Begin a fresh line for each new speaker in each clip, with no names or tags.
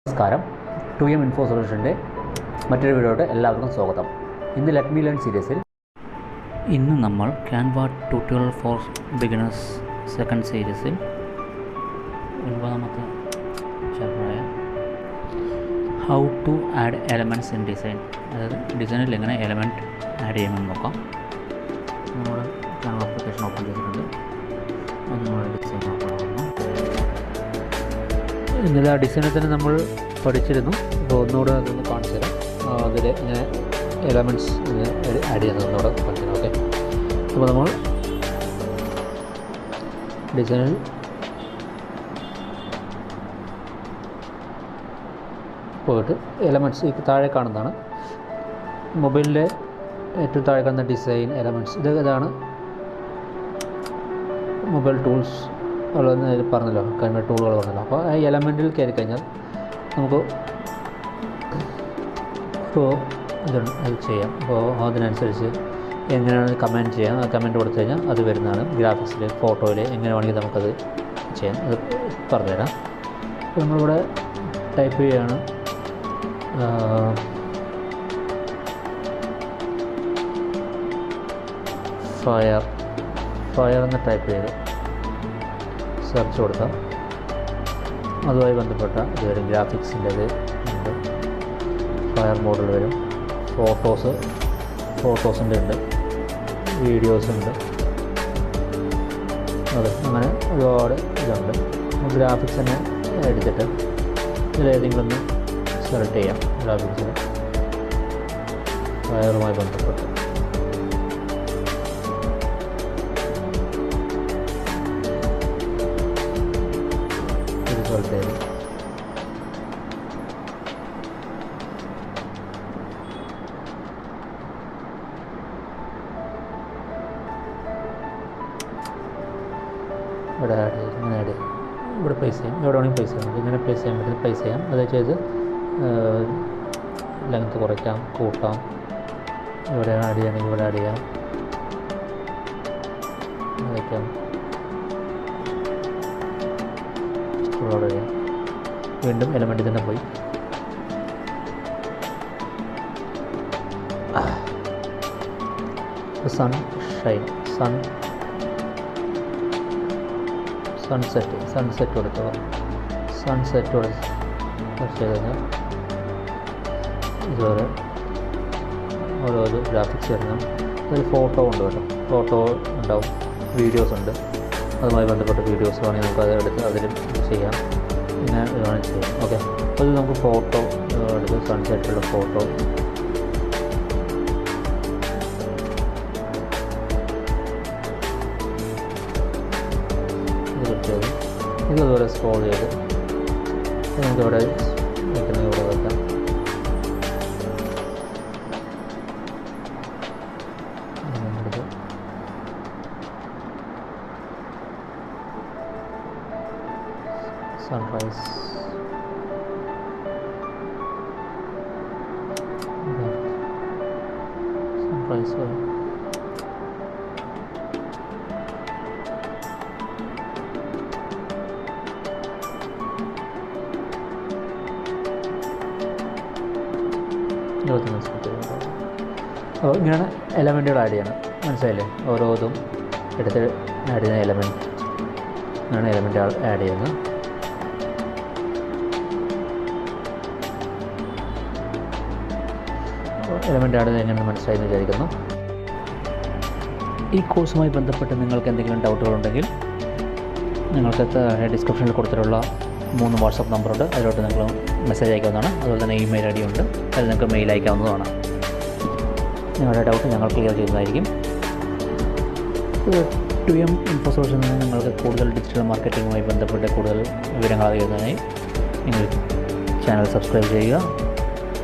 നമസ്കാരം. 2M info സൊല്യൂഷൻ്റെ മറ്റൊരു വീഡിയോയുടെ എല്ലാവർക്കും സ്വാഗതം. ഇന്ന് ലെറ്റ് മീ ലേൺ സീരീസിൽ
ഇന്ന് നമ്മൾ Canva tutorial for beginners second സീരീസിൽ 9ാമത്തെ ചാപ്റ്ററായ how to add elements in design, അതായത് ഡിസൈനിൽ എങ്ങനെ എലമെൻറ്റ് ആഡ് ചെയ്യുമെന്ന് നോക്കാം. നമ്മൾ ക്യാൻവ ആപ്ലിക്കേഷൻ ഓപ്പൺ ചെയ്തിട്ടുണ്ട്. അത് നമ്മുടെ ഡിസൈൻ ഓപ്പൺ ആകുന്നു.
ഇന്നലെ ആ ഡിസൈനിൽ തന്നെ നമ്മൾ പഠിച്ചിരുന്നു. അപ്പോൾ ഒന്നുകൂടെ അതൊന്ന് കാണിച്ചു തരാം. അതിൽ ഇങ്ങനെ എലമെൻറ്റ്സ് ആഡ് ചെയ്യുന്നത് ഒന്നുകൂടെ പഠിക്കണം. ഓക്കെ, അപ്പോൾ നമ്മൾ ഡിസൈനിൽ പോയിട്ട് എലമെൻറ്റ്സ് ഈ താഴെ കാണുന്നതാണ് മൊബൈലിലെ ഏറ്റവും താഴെ കാണുന്ന ഡിസൈൻ എലമെൻറ്റ്സ്. ഇതാണ് മൊബൈൽ ടൂൾസ് ഉള്ളതെന്ന് പറഞ്ഞല്ലോ, കഴിഞ്ഞ ടൂളുകൾ പറഞ്ഞല്ലോ. അപ്പോൾ ആ എലമെൻറ്റിൽ കയറി കഴിഞ്ഞാൽ നമുക്ക് ഇപ്പോൾ അത് ചെയ്യാം. അപ്പോൾ അതിനനുസരിച്ച് എങ്ങനെയാണ് കമൻറ്റ് ചെയ്യാം. ആ കമൻറ്റ് കൊടുത്തു കഴിഞ്ഞാൽ അത് വരുന്നതാണ്. ഗ്രാഫിക്സിൽ, ഫോട്ടോയിൽ എങ്ങനെ വേണമെങ്കിൽ നമുക്കത് ചെയ്യാം. അത് പറഞ്ഞുതരാം. അപ്പോൾ നമ്മളിവിടെ ടൈപ്പ് ചെയ്യുകയാണ് ഫയർ എന്ന് ടൈപ്പ് ചെയ്ത് സെർച്ച് കൊടുത്താൽ അതുമായി ബന്ധപ്പെട്ട ഇത് വരും. ഗ്രാഫിക്സിൻ്റെത് ഉണ്ട്, ഫയർ മോഡൽ വരും, ഫോട്ടോസിൻ്റെ ഉണ്ട്, വീഡിയോസ് ഉണ്ട്. അതെ, അങ്ങനെ ഒരുപാട് ഇതുണ്ട്. ഗ്രാഫിക്സ് തന്നെ എടുത്തിട്ട് ഇതിലേതെങ്കിലും ഒന്ന് സെലക്ട് ചെയ്യാം. ഗ്രാഫിക്സിന് ഫയറുമായി ബന്ധപ്പെട്ട് സെലക്ട് ചെയ്ത് ഇവിടെ ആഡ് ചെയ്ത് ഇങ്ങനെ ആഡ് ചെയ്യും. ഇവിടെ പ്ലേസ് ചെയ്യാം. എവിടെ വേണമെങ്കിൽ പ്ലേസ് ചെയ്യാം. ഇങ്ങനെ പ്ലേസ് ചെയ്യാൻ പറ്റും, പ്ലേസ് ചെയ്യാം. അത് ചെയ്ത് ലെങ്ത് കുറയ്ക്കാം, കൂട്ടാം. ഇവിടെ ആഡ് ചെയ്യണമെങ്കിൽ ഇവിടെ ആഡ് ചെയ്യാം, വയ്ക്കാം, ഓർഡർ ചെയ്യാം. വീണ്ടും എലമെൻറ്റിൽ തന്നെ പോയി സൺസെറ്റ് കൊടുത്തോ. സൺസെറ്റ് കൊടുത്ത് ചെയ്ത് കഴിഞ്ഞാൽ ഇതുപോലെ ഓരോ ഗ്രാഫിക്സ് വരുന്ന ഒരു ഫോട്ടോ ഉണ്ട് കേട്ടോ. ഫോട്ടോ ഉണ്ടാവും, വീഡിയോസ് ഉണ്ട്. അതുമായി ബന്ധപ്പെട്ട വീഡിയോസ് വേണമെങ്കിൽ നമുക്ക് അത് എടുത്ത് അതിൽ ചെയ്യാം. പിന്നെ ഇത് വേണമെങ്കിൽ ചെയ്യാം. ഓക്കെ, അപ്പോൾ ഇത് നമുക്ക് ഫോട്ടോ എടുത്ത് സൺസെറ്റുള്ള ഫോട്ടോ ഇതുപോലെ സ്ക്രോൾ ചെയ്ത് നമുക്കിവിടെ വയ്ക്കുന്ന ഇവിടെ വെക്കാം. സൺറൈസ് അപ്പോൾ ഇങ്ങനെയാണ് എലമെൻറ്റുകൾ ആഡ് ചെയ്യണം. മനസ്സിലായില്ലേ? ഓരോതും എടുത്ത് ആഡ് ചെയ്യുന്ന എലമെൻറ്റ് ആണ് എലമെൻറ്റ് ആഡ് ചെയ്യുന്നത്. എലമെൻറ്റ് ആഡ് ചെയ്യുന്നത് എങ്ങനെയാണ് മനസ്സിലായെന്ന് വിചാരിക്കുന്നു. ഈ കോഴ്സുമായി ബന്ധപ്പെട്ട് നിങ്ങൾക്ക് എന്തെങ്കിലും ഡൗട്ടുകളുണ്ടെങ്കിൽ നിങ്ങൾക്ക് ഡിസ്ക്രിപ്ഷനിൽ കൊടുത്തിട്ടുള്ള 3 വാട്സപ്പ് നമ്പറുണ്ട്. അതിലോട്ട് നിങ്ങൾ മെസ്സേജ് അയക്കാവുന്നതാണ്. അതുപോലെ തന്നെ ഇമെയിൽ ഐ ഡി ഉണ്ട്, അതിൽ നിങ്ങൾക്ക് മെയിൽ അയക്കാവുന്നതാണ്. നിങ്ങളുടെ ഡൗട്ട് ഞങ്ങൾ ക്ലിയർ ചെയ്യുന്നതായിരിക്കും. 2M ഇൻഫോ സൊല്യൂഷനിൽ നിന്ന് നിങ്ങൾക്ക് കൂടുതൽ ഡിജിറ്റൽ മാർക്കറ്റിങ്ങുമായി ബന്ധപ്പെട്ട് കൂടുതൽ വിവരങ്ങൾ അറിയുന്നതിനായി നിങ്ങൾ ചാനൽ സബ്സ്ക്രൈബ് ചെയ്യുക.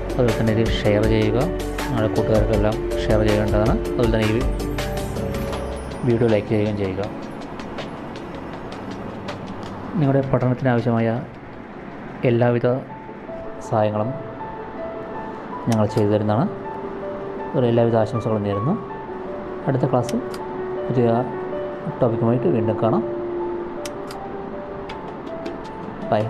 അതുപോലെ തന്നെ ഇത് ഷെയർ ചെയ്യുക. നിങ്ങളുടെ കൂട്ടുകാർക്കെല്ലാം ഷെയർ ചെയ്യേണ്ടതാണ്. അതുപോലെ തന്നെ ഈ വീഡിയോ ലൈക്ക് ചെയ്യുകയും ചെയ്യുക. നിങ്ങളുടെ പഠനത്തിന് ആവശ്യമായ എല്ലാവിധ സഹായങ്ങളും ഞങ്ങൾ ചെയ്തു തരുന്നതാണ്. എല്ലാവിധ ആശംസകളും നേരുന്നു. അടുത്ത ക്ലാസ്സിൽ പുതിയ ടോപ്പിക്കുമായിട്ട് വീണ്ടും കാണാം. ബൈ.